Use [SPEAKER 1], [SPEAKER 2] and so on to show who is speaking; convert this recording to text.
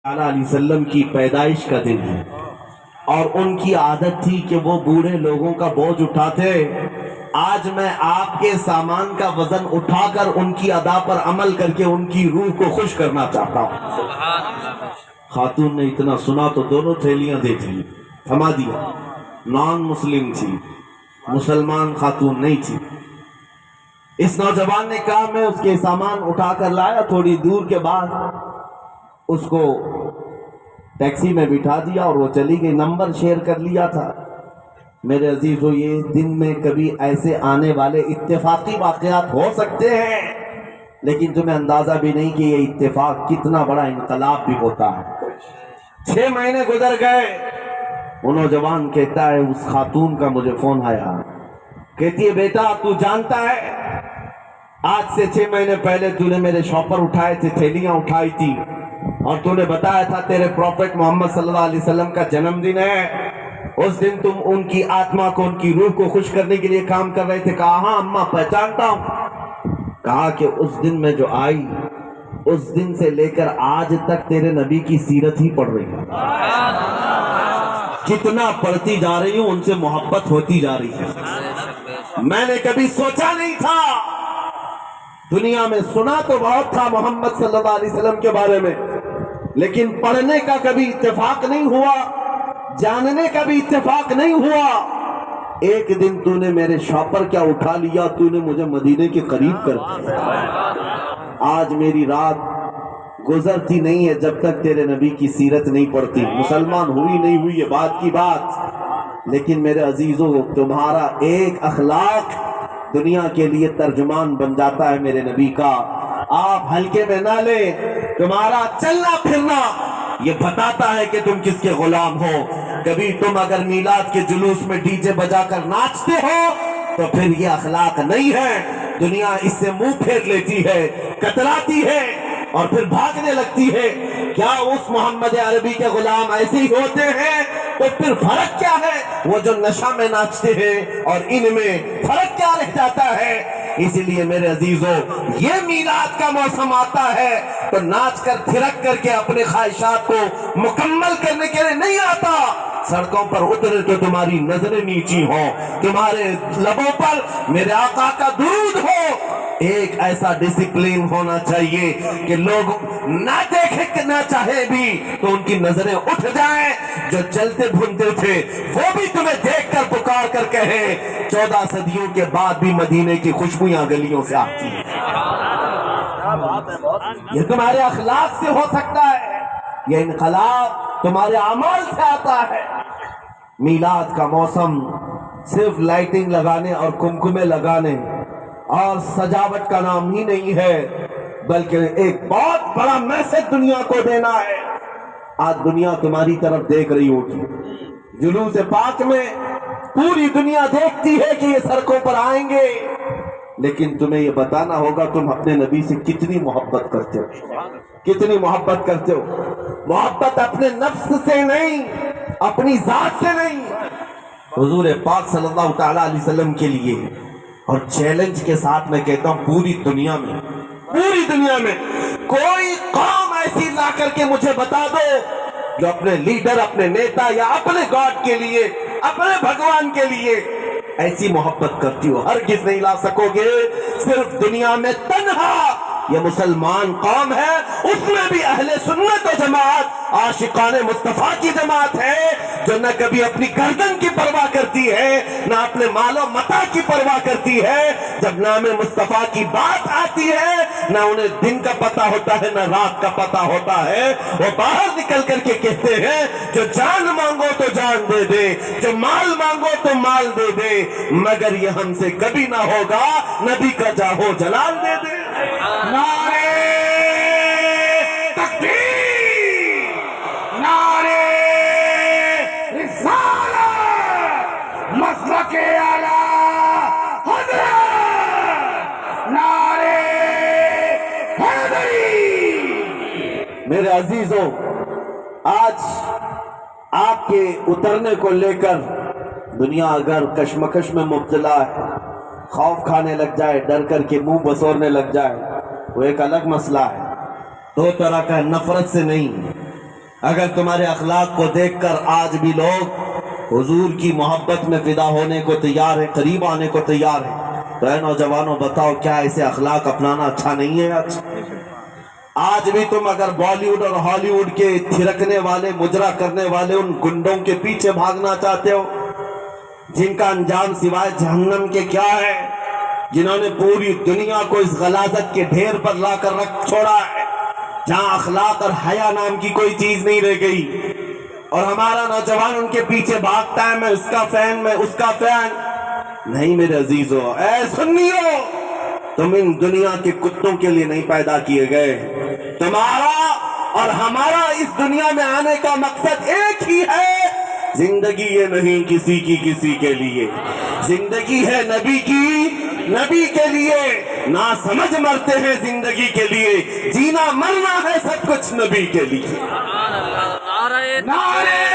[SPEAKER 1] علیہ وسلم کی پیدائش کا دن ہے اور ان کی عادت تھی کہ وہ بوڑھے لوگوں کا بوجھ اٹھاتے. آج میں آپ کے سامان کا وزن اٹھا کر ان کی ادا پر عمل کر کے ان کی روح کو خوش کرنا چاہتا ہوں. خاتون نے اتنا سنا تو دونوں تھیلیاں دے دی، تھما دیا. نان مسلم تھی، مسلمان خاتون نہیں تھی. اس نوجوان نے کہا میں اس کے سامان اٹھا کر لایا. تھوڑی دور کے بعد اس کو ٹیکسی میں بٹھا دیا اور وہ چلی گئی. نمبر شیئر کر لیا تھا. میرے عزیزو، یہ دن میں کبھی ایسے آنے والے اتفاقی واقعات ہو سکتے ہیں، لیکن تمہیں اندازہ بھی نہیں کہ یہ اتفاق کتنا بڑا انقلاب بھی ہوتا ہے. 6 مہینے گزر گئے. وہ نوجوان کہتا ہے اس خاتون کا مجھے فون آیا. کہتی ہے بیٹا تو جانتا ہے آج سے 6 مہینے پہلے تو نے میرے شاپر اٹھائے تھے، تھیلیاں اٹھائی تھی، اور تو نے بتایا تھا تیرے پروفٹ محمد صلی اللہ علیہ وسلم کا جنم دن ہے. اس دن تم ان کی آتما کو، ان کی روح کو خوش کرنے کے لیے کام کر رہے تھے. کہا ہاں اماں پہچانتا ہوں. کہا کہ اس دن میں جو آئی، اس دن سے لے کر آج تک تیرے نبی کی سیرت ہی پڑھ رہی ہے. کتنا پڑھتی جا رہی ہوں، ان سے محبت ہوتی جا رہی ہے. میں نے کبھی سوچا نہیں تھا. دنیا میں سنا تو بہت تھا محمد صلی اللہ علیہ وسلم کے بارے میں، لیکن پڑھنے کا کبھی اتفاق نہیں ہوا، جاننے کا بھی اتفاق نہیں ہوا. ایک دن تو نے میرے شاپر کیا اٹھا لیا، تو نے مجھے مدینے کے قریب کر دیا. آج میری رات گزرتی نہیں ہے جب تک تیرے نبی کی سیرت نہیں پڑھتی. مسلمان ہوئی نہیں ہوئی یہ بات کی بات، لیکن میرے عزیزوں تمہارا ایک اخلاق دنیا کے لیے ترجمان بن جاتا ہے میرے نبی کا. آپ ہلکے میں نہ لیں. تمہارا چلنا پھرنا یہ بتاتا ہے کہ تم کس کے غلام ہو. کبھی تم اگر میلاد کے جلوس میں ڈی جے بجا کر ناچتے ہو تو پھر یہ اخلاق نہیں ہے. دنیا اس سے منہ پھیر لیتی ہے، کتراتی ہے اور پھر بھاگنے لگتی ہے. کیا اس محمد عربی کے غلام ایسے ہی ہوتے ہیں؟ تو پھر فرق کیا ہے؟ وہ جو نشہ میں ناچتے ہیں اور ان میں فرق کیا رہ جاتا ہے؟ اسی لیے میرے عزیزوں، یہ میلاد کا موسم آتا ہے تو ناچ کر تھرک کر کے اپنے خواہشات کو مکمل کرنے کے لیے نہیں آتا. سڑکوں پر اترے تو تمہاری نظریں نیچی ہوں، تمہارے لبوں پر میرے آقا کا درود ہو. ایک ایسا ڈسپلین ہونا چاہیے کہ لوگ نہ دیکھے نہ چاہے بھی تو ان کی نظریں اٹھ جائیں. جو چلتے بھونتے تھے وہ بھی تمہیں دیکھ کر پکار کر کہیں 14 صدیوں کے بعد بھی مدینے کی خوشبویاں گلیوں سے آتی ہیں. یہ تمہارے اخلاق سے ہو سکتا ہے، یہ انقلاب تمہارے اعمال سے آتا ہے. میلاد کا موسم صرف لائٹنگ لگانے اور کمکمے لگانے اور سجاوٹ کا نام ہی نہیں ہے، بلکہ ایک بہت بڑا میسج دنیا کو دینا ہے. آج دنیا تمہاری طرف دیکھ رہی ہوگی. جلوس پاک میں پوری دنیا دیکھتی ہے کہ یہ سڑکوں پر آئیں گے، لیکن تمہیں یہ بتانا ہوگا تم اپنے نبی سے کتنی محبت کرتے ہو، کتنی محبت کرتے ہو. محبت اپنے نفس سے نہیں، اپنی ذات سے نہیں، حضور پاک صلی اللہ تعالی علیہ وسلم کے لیے. اور چیلنج کے ساتھ میں کہتا ہوں پوری دنیا میں کوئی قوم ایسی لا کر کے مجھے بتا دو جو اپنے لیڈر، اپنے نیتا یا اپنے گاڈ کے لیے، اپنے بھگوان کے لیے ایسی محبت کرتی ہو. ہرگز نہیں لا سکو گے. صرف دنیا میں تنہا یہ مسلمان قوم ہے، اس میں بھی اہل سنت و جماعت عاشقان مصطفیٰ کی جماعت ہے، جو نہ کبھی اپنی گردن کی پرواہ کرتی ہے، نہ اپنے مال و متاع کی پرواہ کرتی ہے. جب نام مصطفیٰ کی بات آتی ہے نہ انہیں دن کا پتہ ہوتا ہے نہ رات کا پتہ ہوتا ہے. وہ باہر نکل کر کے کہتے ہیں جو جان مانگو تو جان دے دے، جو مال مانگو تو مال دے دے، مگر یہ ہم سے کبھی نہ ہوگا نبی کا جاہو جلال دے دے. نعرے تکبیر، نعرے رسالت، مسلک اعلی حضرت، نعرے حیدری. میرے عزیزوں، آج آپ کے اترنے کو لے کر دنیا اگر کشمکش میں مبتلا ہے، خوف کھانے لگ جائے، ڈر کر کے منہ بسورنے لگ جائے، وہ ایک الگ مسئلہ ہے. دو طرح کا نفرت سے نہیں، اگر تمہارے اخلاق کو دیکھ کر آج بھی لوگ حضور کی محبت میں فدا ہونے کو تیار ہیں، قریب آنے کو تیار ہیں، تو اے نوجوانوں بتاؤ کیا ایسے اخلاق اپنانا اچھا نہیں ہے؟ آج بھی تم اگر بالی ووڈ اور ہالی ووڈ کے تھرکنے والے، مجرا کرنے والے ان گنڈوں کے پیچھے بھاگنا چاہتے ہو جن کا انجام سوائے جہنم کے کیا ہے، جنہوں نے پوری دنیا کو اس غلاظت کے ڈھیر پر لا کر رکھ چھوڑا ہے جہاں اخلاق اور حیا نام کی کوئی چیز نہیں رہ گئی، اور ہمارا نوجوان ان کے پیچھے بھاگتا ہے، میں اس کا فین، میں اس کا فین۔ نہیں میرے عزیزو، اے سنیو، تم ان دنیا کے کتوں کے لیے نہیں پیدا کیے گئے، تمہارا اور ہمارا اس دنیا میں آنے کا مقصد ایک ہی ہے، زندگی یہ نہیں کسی کی کسی کے لیے، زندگی ہے نبی کی، نبی کے لیے، نہ سمجھ مرتے ہیں زندگی کے لیے، جینا مرنا ہے سب کچھ نبی کے لیے۔ نعرہ